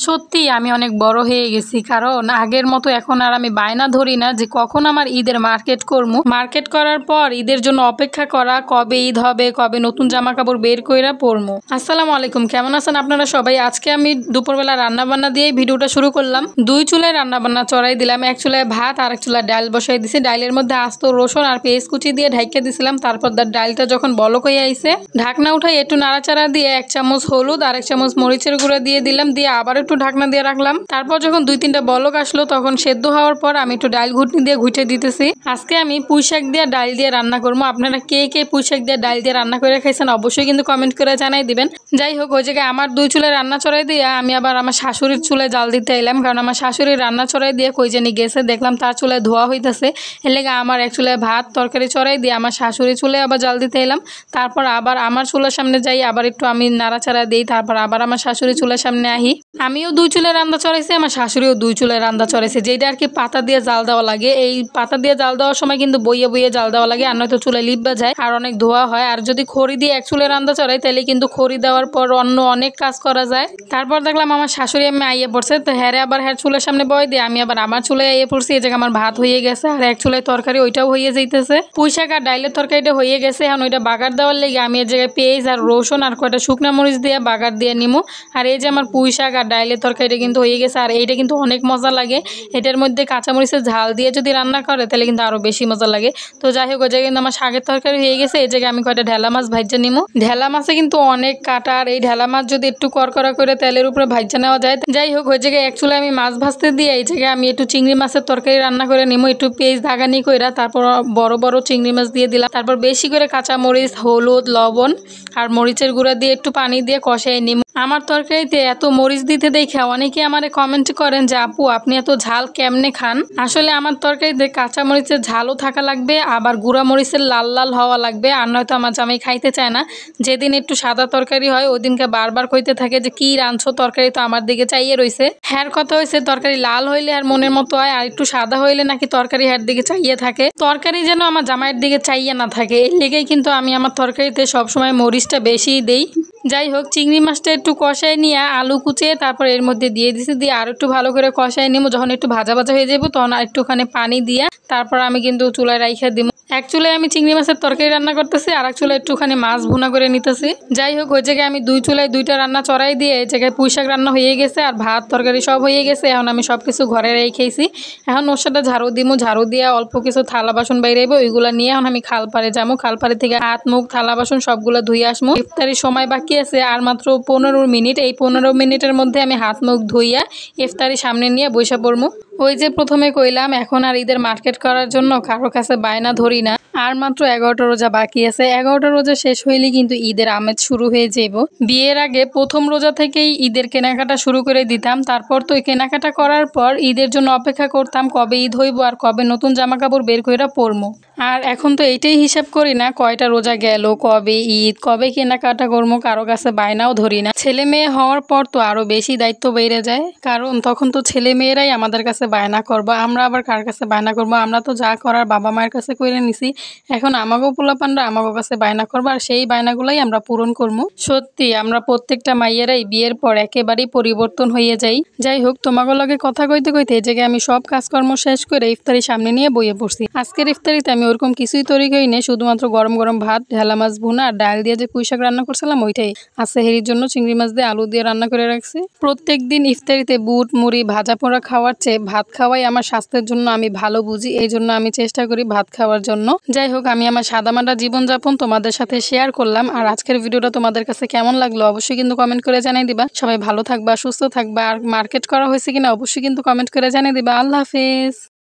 সত্যি আমি অনেক বড় হয়ে গেছি, কারণ আগের মতো এখন আর আমি বায়না ধরি না যে কখন আমার ঈদের মার্কেট করবো। মার্কেট করার পর ঈদের জন্য অপেক্ষা করা, কবে ঈদ হবে, কবে নতুন জামা কাপড় বের কইরা পরবো। আসসালামু আলাইকুম, কেমন আছেন আপনারা সবাই? আজকে আমি দুপুরবেলা রান্না বান্না দিয়ে ভিডিওটা শুরু করলাম। 2 চুলায় রান্না বান্না চড়াই দিলাম। এক চুলায় ভাত আর এক চুলায় ডাল বসাই দিছি। ডালের মধ্যে আস্ত রসুন আর পেঁয়াজ কুচি দিয়ে ঢাইকা দিছিলাম। তারপর ডালটা যখন বলক হয়ে আইছে, ঢাকনা উঠাই একটু নাড়াচাড়া দিয়ে 1 চামচ হলুদ আর 1 চামচ মরিচের গুঁড়া দিয়ে দিলাম, দিয়ে আবার একটু ঢাকনা দিয়ে রাখলাম। তারপর যখন 2-3টা বলক আসলো তখন সেদ্ধ হওয়ার পর আমি একটু ডাল ঘুটনি দিয়ে ঘুটে দিতেছি। আজকে আমি পুঁই শাক দিয়ে ডাল দিয়ে রান্না করবো। আপনারা কে কে পুঁই শাক দিয়ে ডাল দিয়ে রান্না করে খাইছেন অবশ্যই কিন্তু কমেন্ট করে জানাই দিবেন। যাই হোক, ওই জায়গায় আমার 2 চুলায় রান্না চড়াই দিয়ে আমি আবার আমার শাশুড়ির চুলায় জাল দিতে এলাম, কারণ আমার শাশুড়ির রান্না চড়াই দিয়ে কই জানি গেছে, দেখলাম তার চুলায় ধোয়া হইতেছে। এর লেগে আমার এক চুলায় ভাত তরকারি চড়াই দিয়ে আমার শাশুড়ির চুলায় আবার জাল দিতে এলাম। তারপর আবার আমার চুলার সামনে যাই, আবার একটু আমি নাড়াচাড়া দিই। তারপর আবার আমার শাশুড়ির চুলার সামনে আহি। আমিও 2 চুলায় রান্না চড়াইছি, আমার শাশুড়িও 2 চুলায় রান্না চড়াইছে। যেটা আর কি পাতা দিয়ে জাল দেওয়া লাগে, এই পাতা দিয়ে জাল দেওয়ার সময় কিন্তু বইয়ে বইয়ে জাল দেওয়া লাগে, আর নয়তো চুলায় লিপবা যায় আর অনেক ধোয়া হয়। আর যদি খড়ি দিয়ে এক চুলায় রান্না চড়াই তাহলে কিন্তু খড়ি দেওয়ার পর অন্য অনেক কাজ করা যায়। তারপর দেখলাম আমার শাশুড়ি আমি আইয়ে পড়ছে, তো হ্যাঁ আবার হ্যাঁ চুলার সামনে বয় দিয়ে আমি আবার আমার চুলায় আইয়ে পড়ছি। এই জায়গায় আমার ভাত হয়ে গেছে আর এক চুলায় তরকারি ওইটাও হয়ে যাইতেছে। পুঁই শাক আর ডাইলের তরকারিটা হয়ে গেছে। এখন ওইটা বাগার দেওয়ার লেগে আমি এই জায়গায় পেঁয়াজ আর রসুন আর কয়টা শুকনা মরিচ দিয়ে বাগার দিয়ে নিমু। আর এই যে আমার পুঁই শাক আর ডাইলের তরকারিটা কিন্তু হয়ে গেছে। আর এইটা কিন্তু অনেক মজা লাগে। এটার মধ্যে কাঁচামরিচের ঝাল দিয়ে যদি রান্না করে তাহলে কিন্তু আরো বেশি মজা লাগে। তো যাই হোক, ওই জায়গায় কিন্তু আমার শাকের তরকারি হয়ে গেছে। এই জায়গায় আমি কয়টা ঢেলা মাছ ভাইজা নিমু। ঢেলা মাছে কিন্তু অনেক কাটা, আর এই ঢেলা মাছ যদি একটু করকরা করে তেলের উপরে ভাইজা নেওয়া যায়। যাই হোক, ওই জায়গায় এক চুলায় আমি মাছ ভাজতে দিয়ে এই জায়গায় আমি একটু চিংড়ি মাছের তরকারি রান্না করে নিমু, একটু পেঁয়াজ দাগানি কইরা। তারপর বড় বড় চিংড়ি মাছ দিয়ে দিলাম। তারপর বেশি করে কাঁচামরিচ, হলুদ, লবণ আর মরিচের গুঁড়া দিয়ে একটু পানি দিয়ে কষাই নিমু। আমার তরকারিতে এত মরিচ দিতে দেখে অনেকে আমারে কমেন্ট করেন যে আপু আপনি এত ঝাল কেমনে খান। আসলে আমার তরকারিতে কাঁচা মরিচের ঝালও থাকা লাগবে, আবার গুঁড়া মরিচের লাল লাল হওয়া লাগবে, আর নয়তো আমার জামাই খাইতে চায় না। যেদিন একটু সাদা তরকারি হয় ওই দিনকে বারবার কইতে থাকে যে কি রাঁধছো, তরকারি তো আমার দিকে চাইয়ে রইছে। হ্যার কথা হয়েছে তরকারি লাল হইলে আর মনের মতো হয়, আর একটু সাদা হইলে নাকি তরকারি হ্যার দিকে চাইয়ে থাকে। তরকারি যেন আমার জামাইয়ের দিকে চাইয়ে না থাকে, এর লেগেই কিন্তু আমি আমার তরকারিতে সবসময় মরিচটা বেশিই দেই। যাই হোক, চিংড়ি মাছটা একটু কষায় নিয়ে আলু কুচিয়ে তারপর এর মধ্যে দিয়ে দিছি, দিয়ে আর একটু ভালো করে কষায় নিব। যখন একটু ভাজা ভাজা হয়ে যাবো তখন আর একটুখানি পানি দিয়ে তারপর আমি কিন্তু চুলায় রাইখা দিব। এক চুলায় আমি চিংড়ি মাছের তরকারি রান্না করতেছি, আর এক চুলায় একটুখানি মাছ ভুনা করে নিতেছি। যাই হোক, ওই জায়গায় আমি 2 চুলায় 2টা রান্না চড়াই দিয়ে এই জায়গায় পুঁই শাক রান্না হয়ে গেছে আর ভাত তরকারি সব হয়ে গেছে। এখন আমি সব কিছু ঘরে রেখেছি। এখন ওর সাথে ঝাড়ু দিমু, ঝাড়ু দিয়ে অল্প কিছু থালা বাসন বাইরেব, ওইগুলো নিয়ে এখন আমি খালপাড়ে যাবো। খালপাড়ে থেকে হাত মুখ থালা বাসন সবগুলো ধুয়ে আসবো। ইফতারির সময় বাকি আছে আর মাত্র 15 মিনিট। এই 15 মিনিটের মধ্যে আমি হাত মুখ ধুইয়া ইফতারি সামনে নিয়ে বসে পড়বো। ওই যে প্রথমে কইলাম এখন আর ঈদের মার্কেট করার জন্য কারো কাছে বায়না ধরি না। আর মাত্র 11টা রোজা বাকি আছে। 11টা রোজা শেষ হইলে কিন্তু ঈদের আমেজ শুরু হয়ে যাইব। বিয়ের আগে প্রথম রোজা থেকেই ঈদের কেনাকাটা শুরু করে দিতাম। তারপর তো কেনাকাটা করার পর ঈদের জন্য অপেক্ষা করতাম কবে ঈদ হইব আর কবে নতুন জামা কাপড় বের কইরা পরবো। আর এখন তো এইটাই হিসাব করি না কয়টা রোজা গেল, কবে ঈদ, কবে কেনাকাটা করবো, কারো কাছে বায়নাও ধরি না। ছেলে মেয়ে হওয়ার পর তো আরো বেশি দায়িত্ব বেড়ে যায়, কারণ তখন তো ছেলে মেয়েরাই আমাদের কাছে বায়না করবো। আমরা আবার কার কাছে বায়না করবো? আমরা তো যা করার বাবা মায়ের কাছে করে নিছি। এখন আমাকেও পোলাপানরা আমাকে কাছে বায়না করবো, আর সেই বায়নাগুলাই আমরা পূরণ করবো। সত্যি আমরা প্রত্যেকটা মাইয়েরাই বিয়ের পর একেবারেই পরিবর্তন হয়ে যাই। যাই হোক, তোমাকে লগে কথা কইতে কইতে এই জায়গায় আমি সব কাজকর্ম শেষ করে ইফতারি সামনে নিয়ে বইয়ে পড়ছি। আজকের ইফতারিতে আমি ওরকম কিছুই তৈরি করি নেই, শুধুমাত্র গরম গরম ভাত, ঢেলা মাছ ভুনা আর ডাল দিয়ে যে পুঁই শাক রান্না করছিলাম ওইটাই আছে। হেরির জন্য চিংড়ি মাছ দিয়ে আলু দিয়ে রান্না করে রাখছি। প্রত্যেক দিন ইফতারিতে বুট মুড়ি ভাজা পোড়া খাওয়ার চেয়ে ভাত খাওয়াই আমার স্বাস্থ্যের জন্য আমি ভালো বুঝি, এই জন্য আমি চেষ্টা করি ভাত খাওয়ার জন্য। যাই হোক, আমি আমার সাদামাটা জীবনযাপন তোমাদের সাথে শেয়ার করলাম। আর আজকের ভিডিওটা তোমাদের কাছে কেমন লাগলো অবশ্যই কিন্তু কমেন্ট করে জানিয়ে দিবা। সবাই ভালো থাকবা, সুস্থ থাকবা, আর মার্কেট করা হয়েছে কিনা অবশ্যই কিন্তু কমেন্ট করে জানিয়ে দিবা। আল্লাহ হাফেজ।